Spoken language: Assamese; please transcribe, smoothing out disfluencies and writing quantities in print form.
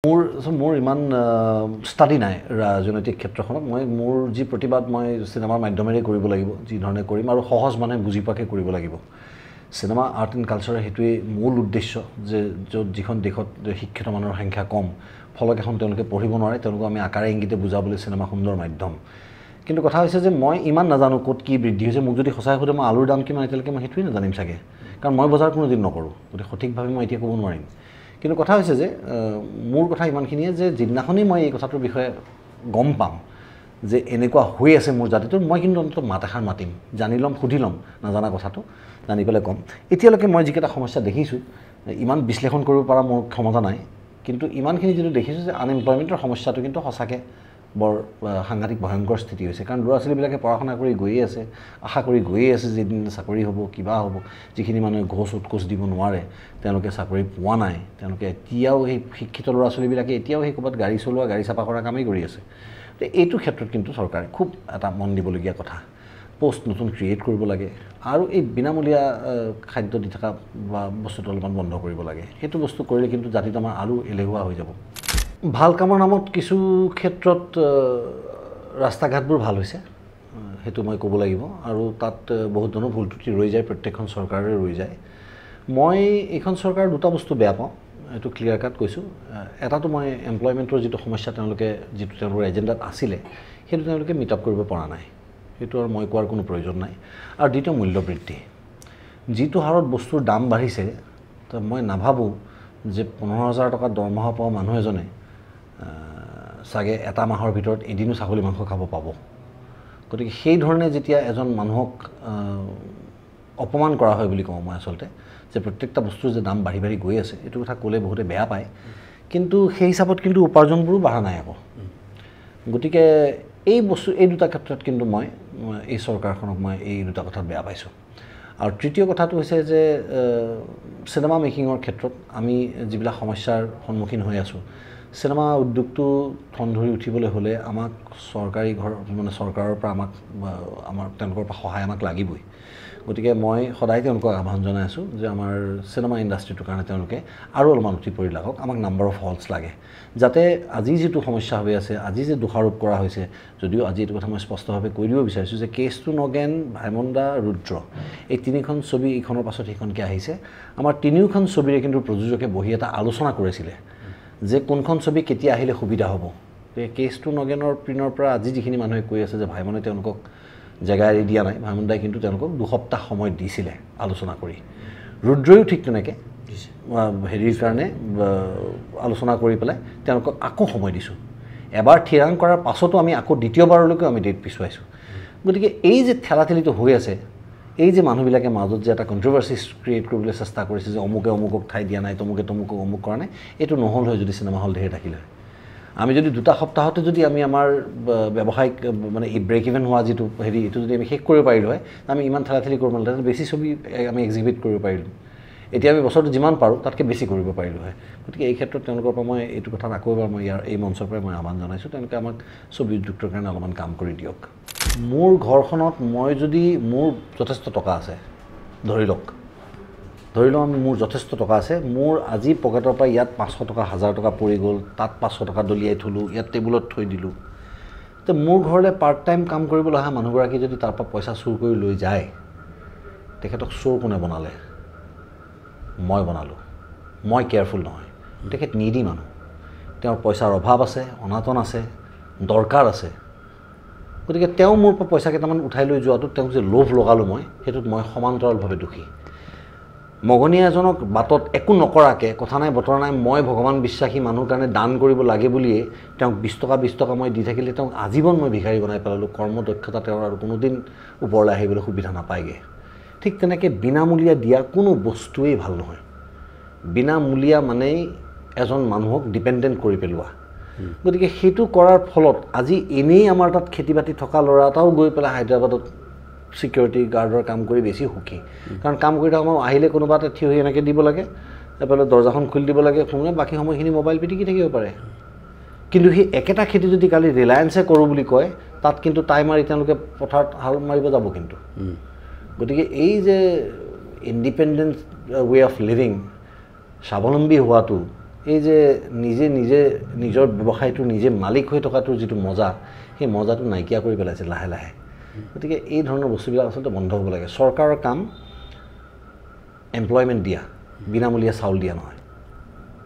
মোৰ ইমান ষ্টাডি নাই ৰাজনৈতিক ক্ষেত্ৰখনত মোৰ যি প্ৰতিবাদ মই চিনেমাৰ মাধ্যমেৰে কৰিব লাগিব যি ধৰণে কৰিম আৰু সহজ মানুহে বুজি পাকে কৰিব লাগিব চিনেমা আৰ্ট এণ্ড কালচাৰৰ হেতুৱে মূল উদ্দেশ্য যে যিখন দেশত শিক্ষিত মানুহৰ সংখ্যা কম ফলক এখন তেওঁলোকে পঢ়িব নোৱাৰে তেওঁলোকক আমি আকাৰে ইংগিতে বুজাবলৈ চিনেমা সুন্দৰ মাধ্যম কিন্তু কথা হৈছে যে মই ইমান নাজানো ক'ত কি বৃদ্ধি হৈছে মোক যদি সঁচাই সোধে মই আলুৰ দাম কিমান এতিয়ালৈকে মই সেইটোৱে নাজানিম চাগে কাৰণ মই বজাৰ কোনোদিন নকৰোঁ গতিকে সঠিকভাৱে মই এতিয়া ক'ব নোৱাৰিম কিন্তু কথা হৈছে যে মোৰ কথা ইমানখিনিয়ে যে যিদিনাখনি মই এই কথাটোৰ বিষয়ে গম পাম যে এনেকুৱা হৈ আছে মোৰ জাতিটোৰ মই কিন্তু অন্তত মাত এষাৰ মাতিম জানি ল'ম সুধি ল'ম নাজানা কথাটো জানি পেলাই ক'ম এতিয়ালৈকে মই যিকেইটা সমস্যা দেখিছোঁ ইমান বিশ্লেষণ কৰিব পৰা মোৰ ক্ষমতা নাই কিন্তু ইমানখিনি যিটো দেখিছোঁ যে আনএমপ্লয়মেণ্টৰ সমস্যাটো কিন্তু সঁচাকৈ বৰ সাংঘাতিক ভয়ংকৰ স্থিতি হৈছে কাৰণ ল'ৰা ছোৱালীবিলাকে পঢ়া শুনা কৰি গৈয়ে আছে আশা কৰি গৈয়ে আছে যেদিন চাকৰি হ'ব কিবা হ'ব যিখিনি মানুহে ঘোষ উৎকোচ দিব নোৱাৰে তেওঁলোকে চাকৰি পোৱা নাই তেওঁলোকে এতিয়াও সেই শিক্ষিত ল'ৰা ছোৱালীবিলাকে এতিয়াও সেই ক'ৰবাত গাড়ী চলোৱা গাড়ী চাফা কৰা কামেই কৰি আছে তো এইটো ক্ষেত্ৰত কিন্তু চৰকাৰে খুব এটা মন দিবলগীয়া কথা পোষ্ট নতুন ক্ৰিয়েট কৰিব লাগে আৰু এই বিনামূলীয়া খাদ্য দি থকা বা বস্তুটো অলপমান বন্ধ কৰিব লাগে সেইটো বস্তু কৰিলে কিন্তু জাতিটো আমাৰ আৰু এলেহুৱা হৈ যাব ভাল কামৰ নামত কিছু ক্ষেত্ৰত ৰাস্তা ঘাটবোৰ ভাল হৈছে সেইটো মই ক'ব লাগিব আৰু তাত বহুত ধৰণৰ ভুল ত্ৰুটি ৰৈ যায় প্ৰত্যেকখন চৰকাৰৰে ৰৈ যায় মই এইখন চৰকাৰৰ দুটা বস্তু বেয়া পাওঁ এইটো ক্লিয়াৰ কাট কৈছোঁ এটাটো মই এমপ্লয়মেণ্টৰ যিটো সমস্যা তেওঁলোকে যিটো তেওঁলোকৰ এজেণ্ডাত আছিলে সেইটো তেওঁলোকে মিট আপ কৰিব পৰা নাই সেইটো আৰু মই কোৱাৰ কোনো প্ৰয়োজন নাই আৰু দ্বিতীয় মূল্যবৃদ্ধি যিটো হাৰত বস্তুৰ দাম বাঢ়িছে তো মই নাভাবোঁ যে 15,000 টকা দৰমহা পোৱা মানুহ এজনে চাগে এটা মাহৰ ভিতৰত এদিনো ছাগলী মাংস খাব পাব গতিকে সেই ধৰণে যেতিয়া এজন মানুহক অপমান কৰা হয় বুলি কওঁ মই আচলতে যে প্ৰত্যেকটা বস্তুৰ যে দাম বাঢ়ি বাঢ়ি গৈ আছে এইটো কথা ক'লে বহুতে বেয়া পায় কিন্তু সেই হিচাপত কিন্তু উপাৰ্জনবোৰো বাঢ়া নাই আকৌ গতিকে এই দুটা ক্ষেত্ৰত কিন্তু মই এই চৰকাৰখনক মই এই দুটা কথাত বেয়া পাইছোঁ আৰু তৃতীয় কথাটো হৈছে যে চিনেমা মেকিঙৰ ক্ষেত্ৰত আমি যিবিলাক সমস্যাৰ সন্মুখীন হৈ আছোঁ চিনেমা উদ্যোগটো ঠন ধৰি উঠিবলৈ হ'লে আমাক চৰকাৰী চৰকাৰৰ পৰা আমাৰ তেওঁলোকৰ পৰা সহায় আমাক লাগিবই গতিকে মই সদায় তেওঁলোকক আহ্বান জনাই আছোঁ যে আমাৰ চিনেমা ইণ্ডাষ্ট্ৰিটোৰ কাৰণে তেওঁলোকে আৰু অলপমান উঠি পৰি লাগক আমাক নাম্বাৰ অফ হলছ লাগে যাতে আজি যিটো সমস্যা হৈ আছে আজি যে দোষাৰোপ কৰা হৈছে যদিও আজি এইটো কথা মই স্পষ্টভাৱে কৈ দিব বিচাৰিছোঁ যে কেছ টু নগেন ভাইমন্দা ৰুদ্ৰ এই তিনিখন ছবি এইখনৰ পাছত সেইখনকৈ আহিছে আমাৰ তিনিওখন ছবিৰে কিন্তু প্ৰযোজকে বহি এটা আলোচনা কৰিছিলে যে কোনখন ছবি কেতিয়া আহিলে সুবিধা হ'ব কেছ টু নগেনৰ পিনৰ পৰা আজি যিখিনি মানুহে কৈ আছে যে ভাইমনে তেওঁলোকক জেগা এৰি দিয়া নাই ভাইমন্দাই কিন্তু তেওঁলোকক 2 সপ্তাহ সময় দিছিলে আলোচনা কৰি ৰুদ্ৰয়ো ঠিক তেনেকৈ হেৰিৰ কাৰণে আলোচনা কৰি পেলাই তেওঁলোকক আকৌ সময় দিছোঁ এবাৰ থিৰাং কৰাৰ পাছতো আমি আকৌ দ্বিতীয়বাৰলৈকে আমি ডেট পিছুৱাইছোঁ গতিকে এই যে ঠেলাঠেলিটো হৈ আছে এই যে মানুহবিলাকে মাজত যে এটা কণ্ট্ৰভাৰ্চি ক্ৰিয়েট কৰিবলৈ চেষ্টা কৰিছে যে অমুকে অমুকক ঠাই দিয়া নাই তমুকক অমুক কৰা নাই এইটো নহ'ল হয় যদি চিনেমা হল ধেৰ থাকিলে হয় আমি যদি 2টা সপ্তাহতে যদি আমি আমাৰ ব্যৱসায়িক মানে এই ব্ৰেক ইভেন হোৱা যিটো হেৰি এইটো যদি আমি শেষ কৰিব পাৰিলোঁ হয় আমি ইমান ঠেলাঠেলি কৰিব নালাগে বেছি ছবি আমি এক্সিবিট কৰিব পাৰিলোঁ এতিয়া আমি বছৰটো যিমান পাৰোঁ তাতকৈ বেছি কৰিব পাৰিলোঁ হয় গতিকে এই ক্ষেত্ৰত তেওঁলোকৰ পৰা মই এইটো কথা আকৌ এবাৰ মই এই মঞ্চৰ পৰাই মই আহ্বান জনাইছোঁ তেওঁলোকে আমাক ছবি উদ্যোগটোৰ কাৰণে অলপমান কাম কৰি দিয়ক মোৰ ঘৰখনত মই যদি মোৰ যথেষ্ট টকা আছে ধৰি লওক আমি মোৰ যথেষ্ট টকা আছে মোৰ আজি পকেটৰ পৰা ইয়াত 500 টকা 1000 টকা পৰি গ'ল তাত 500 টকা দলিয়াই থলোঁ ইয়াত টেবুলত থৈ দিলোঁ তো মোৰ ঘৰলৈ পাৰ্ট টাইম কাম কৰিবলৈ অহা মানুহগৰাকী যদি তাৰ পৰা পইচা চুৰ কৰি লৈ যায় তেখেতক চোৰ কোনে বনালে মই বনালোঁ মই কেয়াৰফুল নহয় তেখেত নিডি মানুহ তেওঁৰ পইচাৰ অভাৱ আছে অনাটন আছে দৰকাৰ আছে গতিকে তেওঁ মোৰ পৰা পইচা কেইটামান উঠাই লৈ যোৱাটোত তেওঁক যে লোভ লগালোঁ মই সেইটোত মই সমান্তৰালভাৱে দুখী মগনীয়া এজনক বাটত একো নকৰাকৈ কথা নাই বতৰা নাই মই ভগৱান বিশ্বাসী মানুহৰ কাৰণে দান কৰিব লাগে বুলিয়ে তেওঁক 20 টকা মই দি থাকিলে তেওঁক আজীৱন মই ভিখাৰী বনাই পেলালোঁ কৰ্মদক্ষতা তেওঁৰ আৰু কোনোদিন ওপৰলৈ আহিবলৈ সুবিধা নাপায়গৈ ঠিক তেনেকৈ বিনামূলীয়া দিয়া কোনো বস্তুৱেই ভাল নহয় বিনামূলীয়া মানেই এজন মানুহক ডিপেণ্ডেণ্ট কৰি পেলোৱা গতিকে সেইটো কৰাৰ ফলত আজি এনেই আমাৰ তাত খেতি বাতি থকা ল'ৰা এটাও গৈ পেলাই হায়দৰাবাদত সিকিউৰিটি গাৰ্ডৰ কাম কৰি বেছি সুখী কাৰণ কাম কৰি থকা সময় আহিলে কোনোবা এটা থিয় হৈ এনেকৈ দিব লাগে এফালে দৰ্জাখন খুলি দিব লাগে শুনে বাকী সময়খিনি মোবাইল পিটিকি থাকিব পাৰে কিন্তু সেই একেটা খেতি যদি কালি ৰিলায়েন্সে কৰোঁ বুলি কয় তাত কিন্তু টাই মাৰি তেওঁলোকে পথাৰত হাল মাৰিব যাব কিন্তু গতিকে এই যে ইণ্ডিপেণ্ডেণ্ট ৱে অফ লিভিং স্বাৱলম্বী হোৱাটো এই যে নিজে নিজে নিজৰ ব্যৱসায়টো নিজে মালিক হৈ থকাটোৰ যিটো মজা সেই মজাটো নাইকিয়া কৰি পেলাইছে লাহে লাহে গতিকে এই ধৰণৰ বস্তুবিলাক আচলতে বন্ধ হ'ব লাগে চৰকাৰৰ কাম এমপ্লয়মেণ্ট দিয়া বিনামূলীয়া চাউল দিয়া নহয়